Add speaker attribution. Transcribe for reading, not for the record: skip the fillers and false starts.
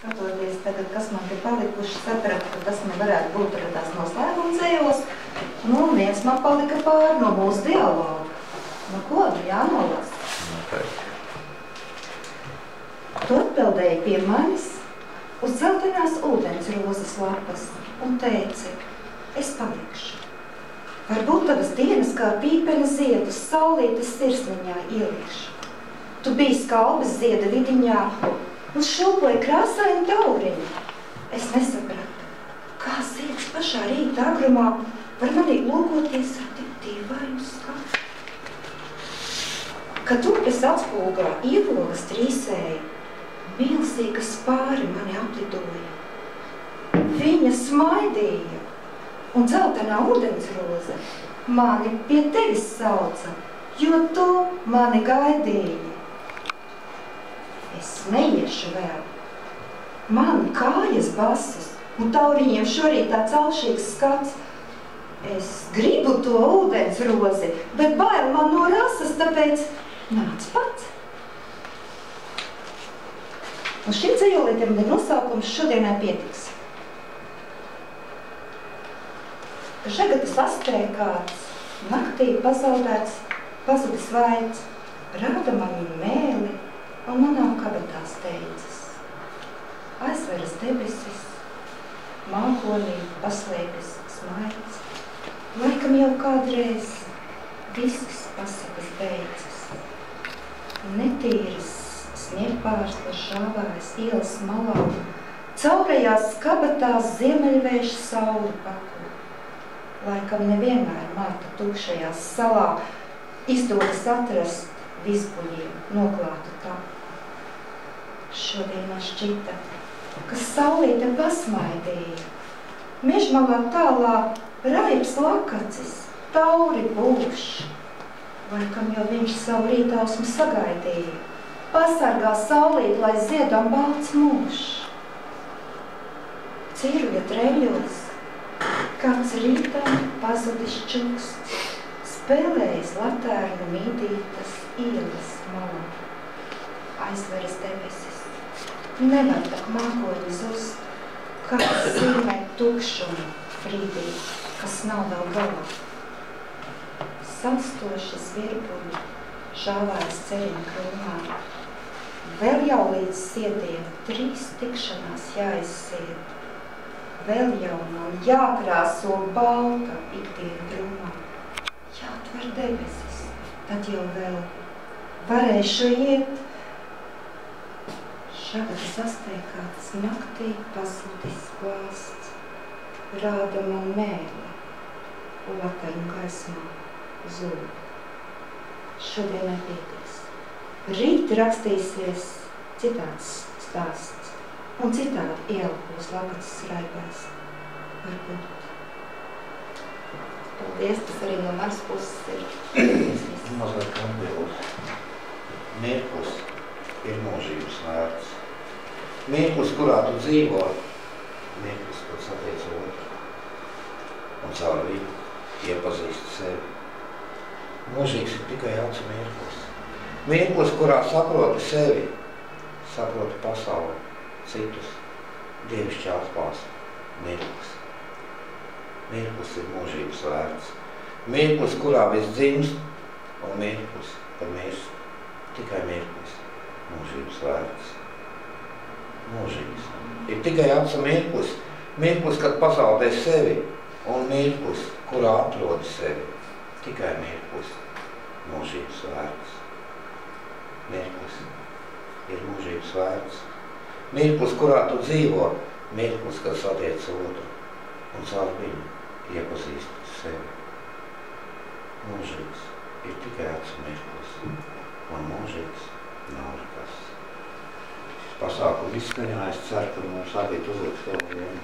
Speaker 1: Skatoties tagad, kas man ir palikuši, sapratu, ka tas man varētu būt tagad tās noslēguma dzējos. Nu, viens man palika pāri no mūsu dialoga. Nu, ko? Jānolas. Tu atbildēji pie manis uz dzeltenās ūdens rozes lapas un teici, es palikšu. Varbūt tavas dienas kā pīpeņa ziedus saulītes sirsniņā ielikšu. Tu biji skalbas zieda vidiņā un šūpoja krāsaini tauriņi. Es nesapratu, kā zieds pašā rīta agrumā var manī lūkoties ar tik dīvainu skatu. Kad upes atspulgā ielogas trīsēja, milzīga spāri mani aplidoja. Viņa smaidīja, un dzeltenā ūdensroze mani pie tevis sauca, jo tu mani gaidīji. Es neiešu vēl. Man kājas basas, un tauriņiem šorīt tāds alšīgs skats. Es gribu to ūdensrozi, bet bail man no rasas, tāpēc nāc pats. Un šim dzejolītam ir nosaukums šodienai pietiks. Žagatas astē kāds, naktī pazaudēts, pazudis vaids, rāda man viņu mēli, un manā kabatā steidzas. Aizveras debesis, mākonī paslēpjas smaids. Laikam jau kādreiz visas pasakas beidzas. Netīras sniegpārslas žāvājas ielas malā, caurajās kabatās ziemeļvējš sauli pako. Laikam nevienmēr Marta tukšajās salā izdodas atrast vizbuļiem noklātu tapu. Šodien man šķita, ka saulīte pasmaidīja. Mežmalā tālā raibs lakacis, tauri būš. Laikam jau viņš savu rītausmu sagaidīja. Pasargā saulīt, lai ziedam balts mūžs. Cirvja treļos, kāds rītam pazudis čuksts, spēlējas latērnu mīdītas ielas malā. Aizveras debesis, nevar tak mākoņi zust, kāds zīmē tukšumu brīdī, kas nav vēl galā. Salstoši zvirbuļi žāvājas ceriņa krūmā. Vēl jau līdz siediem 3 tikšanās jāizsied. Vēl jau man jākrāso balta ikdiena drumā. Jāatver debesis, tad jau vēl varēšu iet. Žagatas astē kāds naktī pazudis glāsts, rāda man mēli, lataņu gaismā zūd. Šodienai pietiks. Rīt rakstīsies citāds stāsts, un citādi ieelpos lakatas raibēs. Varbūt. Paldies, tas arī no manas puses ir.
Speaker 2: Mazliet atbildi. Mirklis ir mūžības vērts. Mirklis, kurā tu dzīvo, mirklis, kur satiec otru un caur viņu iepazīsti sevi. Mūžīgs ir tikai acu mirklis. Mirklis, kurā saproti sevi, saproti pasauli, citus, dievišķi atklāst. Mirklis. Mirklis ir mūžības vērts. Mirklis, kurā viss dzimst, un mirklis, kad mirst. Tikai mirklis. Mūžības vērts. Mūžīgs. Ir tikai acu mirklis. Mirklis, kad pazaudē sevi, un mirklis, kurā atrodi sevi. Tikai mirklis. Mūžības vērts. Mirklis ir mūžības vērts. Mirklis, kurā tu dzīvo, mirklis, kad satiec otru, un caur viņu iepazīsti sevi. Mūžīgs ir tikai acu mirklis, un mūžīgs nav nekas. Pasākumu izskaņā es ceru, ka mums arī uzliks tev vienu.